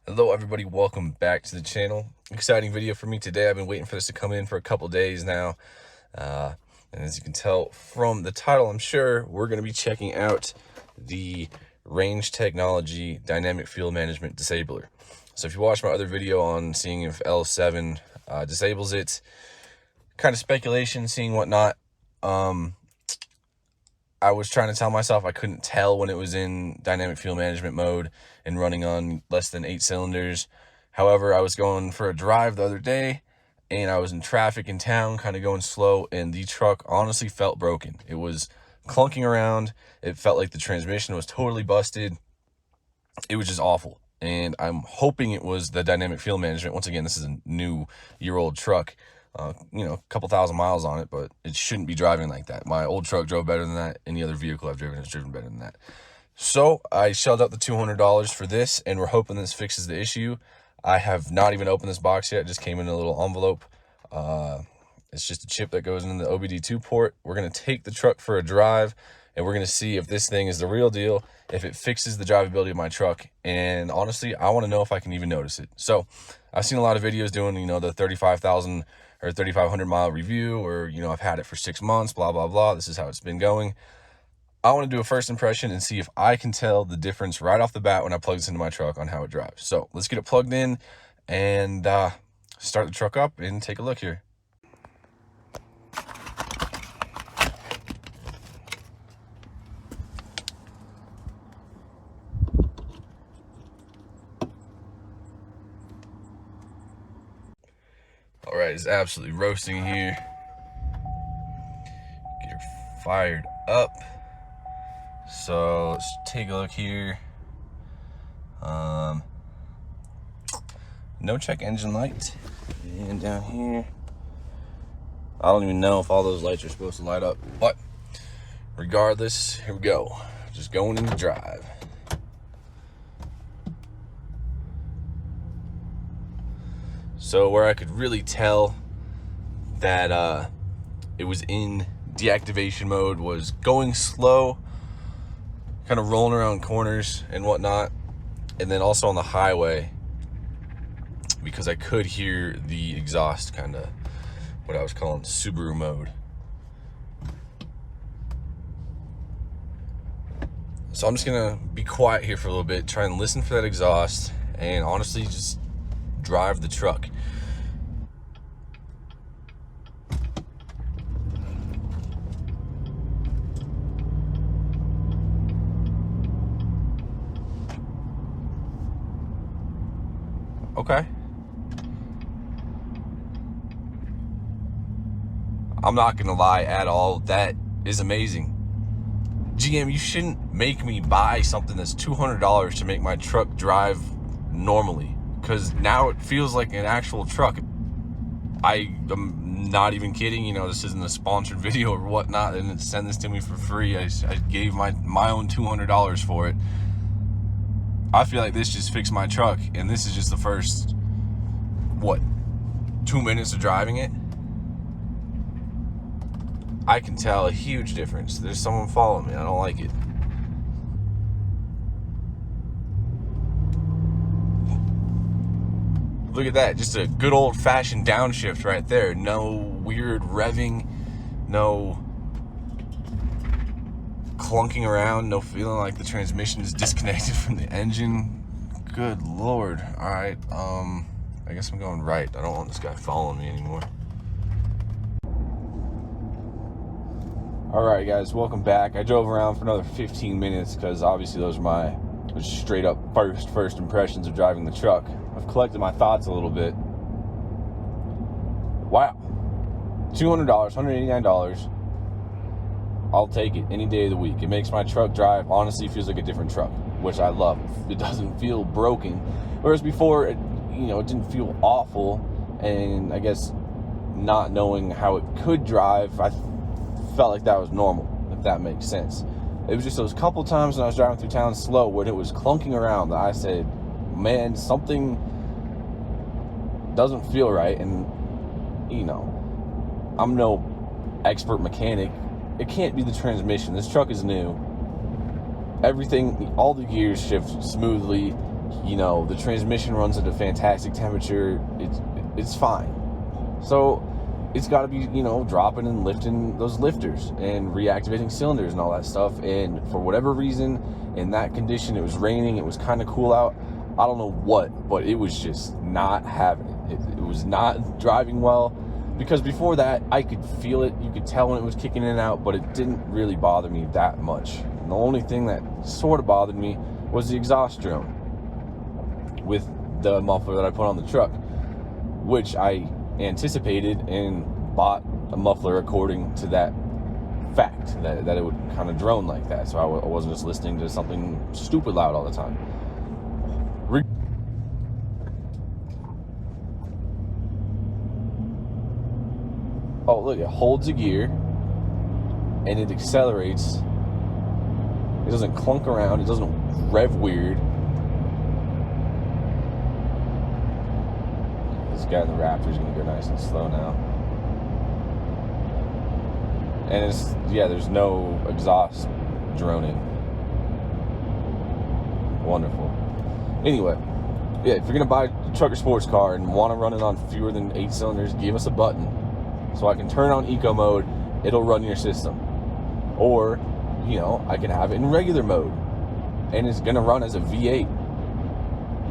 Hello everybody, welcome back to the channel. Exciting video for me today. I've been waiting for this to come in for a couple days now. And as you can tell from the title, I'm sure we're going to be checking out the Range Technology Dynamic Fuel Management Disabler. So if you watch my other video on seeing if L7 disables it, kind of speculation, seeing whatnot, I was trying to tell myself I couldn't tell when it was in dynamic fuel management mode and running on less than 8 cylinders. However, I was going for a drive the other day and I was in traffic in town, kind of going slow, and the truck honestly felt broken. It was clunking around. It felt like the transmission was totally busted. It was just awful. And I'm hoping it was the dynamic fuel management. Once again, this is a new year-old truck. A couple thousand miles on it, but it shouldn't be driving like that. My old truck drove better than that. Any other vehicle I've driven has driven better than that. So I shelled out the $200 for this, and we're hoping this fixes the issue. I have not even opened this box yet. It just came in a little envelope. It's just a chip that goes into the OBD2 port. We're going to take the truck for a drive, and we're going to see if this thing is the real deal, if it fixes the drivability of my truck. And honestly, I want to know if I can even notice it. So I've seen a lot of videos doing, the 35,000 or 3,500 mile review, or, I've had it for 6 months, blah, blah, blah. This is how it's been going. I want to do a first impression and see if I can tell the difference right off the bat when I plug this into my truck on how it drives. So let's get it plugged in and start the truck up and take a look here. All right, it's absolutely roasting here. Get her fired up. So let's take a look here. No check engine light. And down here, I don't even know if all those lights are supposed to light up, but regardless, here we go. Just going into drive. So where I could really tell that it was in deactivation mode was going slow, kind of rolling around corners and whatnot, and then also on the highway, because I could hear the exhaust, kind of what I was calling Subaru mode. So I'm just gonna be quiet here for a little bit, try and listen for that exhaust, and honestly just drive the truck. Okay. I'm not gonna lie at all, that is amazing. GM, you shouldn't make me buy something that's $200 to make my truck drive normally, because now it feels like an actual truck. I am not even kidding. This isn't a sponsored video or whatnot. They didn't send this to me for free. I gave my own $200 for it. I feel like this just fixed my truck, and this is just the first, 2 minutes of driving it. I can tell a huge difference. There's someone following me. I don't like it. Look at that. Just a good old-fashioned downshift right there. No weird revving. No clunking around. No feeling like the transmission is disconnected from the engine. Good Lord. All right. I guess I'm going right. I don't want this guy following me anymore. All right, guys, welcome back. I drove around for another 15 minutes because obviously those are my straight up first impressions of driving the truck. I've collected my thoughts a little bit. Wow. $200, $189. I'll take it any day of the week. It makes my truck drive, honestly, feels like a different truck, which I love. It doesn't feel broken. Whereas before, it didn't feel awful. And I guess not knowing how it could drive, I felt like that was normal, if that makes sense. It was just those couple times when I was driving through town slow when it was clunking around that I said, man, something doesn't feel right. And I'm no expert mechanic. It can't be the transmission. This truck is new. Everything, all the gears shift smoothly. You know, the transmission runs at a fantastic temperature. It's fine. So it's got to be, you know, dropping and lifting those lifters and reactivating cylinders and all that stuff. And for whatever reason, in that condition, it was raining, it was kind of cool out. I don't know what, but it was just not having it. It was not driving well, because before that, I could feel it. You could tell when it was kicking in and out, but it didn't really bother me that much. And the only thing that sort of bothered me was the exhaust drone with the muffler that I put on the truck, which I anticipated and bought a muffler according to that fact, that it would kind of drone like that, so I wasn't just listening to something stupid loud all the time. Oh, look, it holds a gear and it accelerates. It doesn't clunk around, it doesn't rev weird. This guy in the Raptor's gonna go nice and slow now. And it's, yeah, there's no exhaust droning. Wonderful. Anyway, yeah, if you're gonna buy a truck or sports car and want to run it on fewer than 8 cylinders, give us a button so I can turn on eco mode. It'll run your system. Or, you know, I can have it in regular mode and it's gonna run as a V8.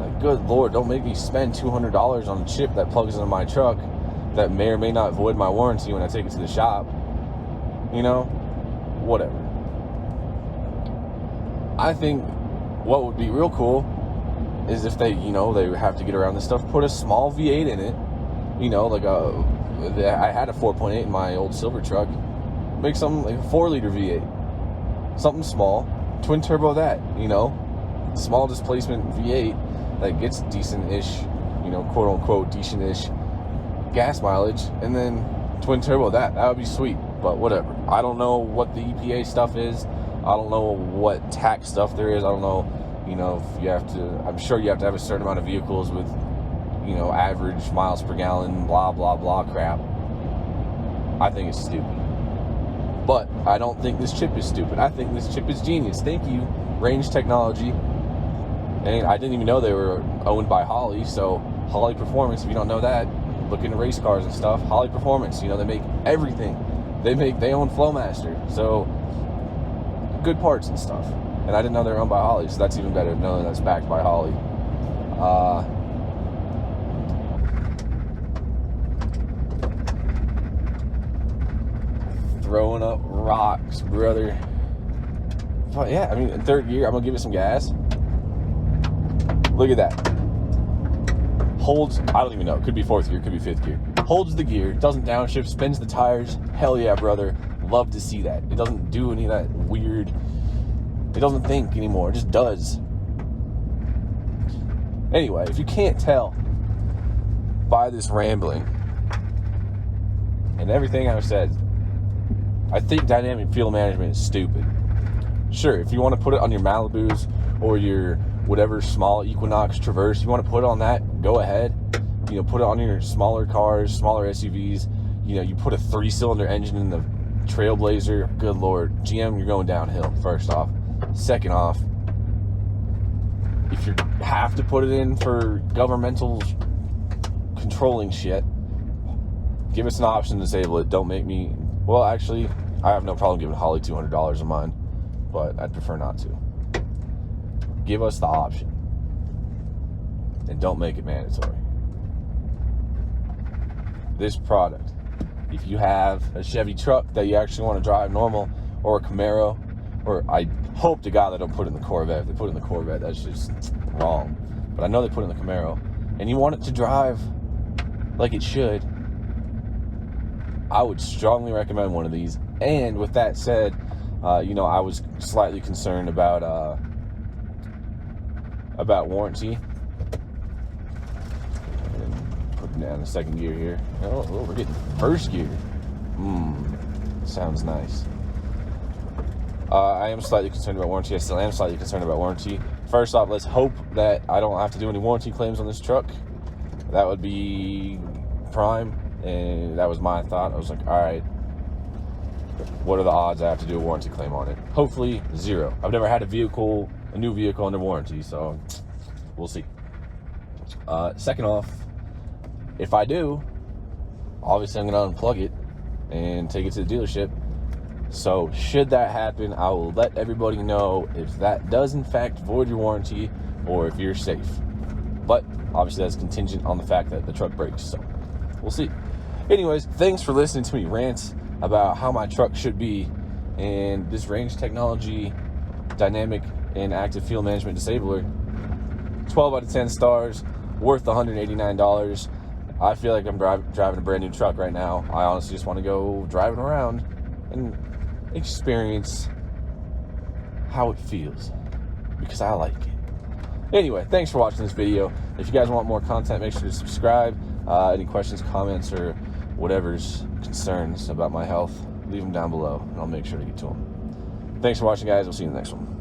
Like, good Lord, don't make me spend $200 on a chip that plugs into my truck that may or may not void my warranty when I take it to the shop. You know, whatever. I think what would be real cool is if they, you know, they have to get around this stuff, put a small V8 in it. You know, like I had a 4.8 in my old silver truck. Make something like a 4-liter V8. Something small. Twin turbo that, you know. Small displacement V8 that gets decent-ish, you know, quote-unquote decent-ish gas mileage. And then twin turbo that. That would be sweet. But whatever. I don't know what the EPA stuff is. I don't know what tax stuff there is. I don't know, you know, if you have to, I'm sure you have to have a certain amount of vehicles with, you know, average miles per gallon, blah, blah, blah crap. I think it's stupid. But I don't think this chip is stupid. I think this chip is genius. Thank you, Range Technology. And I didn't even know they were owned by Holley. So Holley Performance, if you don't know that, look into race cars and stuff. Holley Performance, you know, they make everything. They own Flowmaster. So good parts and stuff. And I didn't know they were owned by Holley, so that's even better to know that that's backed by Holley. Throwing up rocks, brother. But yeah, I mean, in third gear, I'm gonna give it some gas. Look at that. Holds, I don't even know, it could be fourth gear, could be fifth gear. Holds the gear, doesn't downshift, spins the tires. Hell yeah, brother. Love to see that. It doesn't do any of that weird, it doesn't think anymore, it just does. Anyway, if you can't tell by this rambling and everything I've said, I think dynamic fuel management is stupid. Sure, if you want to put it on your Malibus or your whatever small Equinox Traverse, you want to put it on that, go ahead. You know, put it on your smaller cars, smaller SUVs. You know, you put a 3-cylinder engine in the Trailblazer. Good Lord, GM, you're going downhill, first off. Second off, if you have to put it in for governmental controlling shit, give us an option to disable it. Don't make me... Well, actually, I have no problem giving Holley $200 of mine, but I'd prefer not to. Give us the option. And don't make it mandatory. This product, if you have a Chevy truck that you actually want to drive normal, or a Camaro, or I hope to God they don't put it in the Corvette. If they put it in the Corvette, that's just wrong. But I know they put it in the Camaro. And you want it to drive like it should, I would strongly recommend one of these. And with that said, you know, I was slightly concerned about warranty. And putting down the second gear here. Oh, we're getting first gear. Sounds nice. I am slightly concerned about warranty. I still am slightly concerned about warranty. First off, let's hope that I don't have to do any warranty claims on this truck. That would be prime. And that was my thought. I was like, all right, what are the odds I have to do a warranty claim on it? Hopefully 0. I've never had a new vehicle under warranty, so we'll see. Second off, if I do, obviously I'm going to unplug it and take it to the dealership. So should that happen, I will let everybody know if that does in fact void your warranty or if you're safe. But obviously that's contingent on the fact that the truck breaks, so we'll see. Anyways, thanks for listening to me rant about how my truck should be, and this Range Technology dynamic and active fuel management disabler, 12 out of 10 stars, worth $189. I feel like I'm driving a brand new truck right now. I honestly just want to go driving around and experience how it feels, because I like it. Anyway, thanks for watching this video. If you guys want more content, make sure to subscribe. Any questions, comments, or whatever's concerns about my health, leave them down below, and I'll make sure to get to them. Thanks for watching, guys. We'll see you in the next one.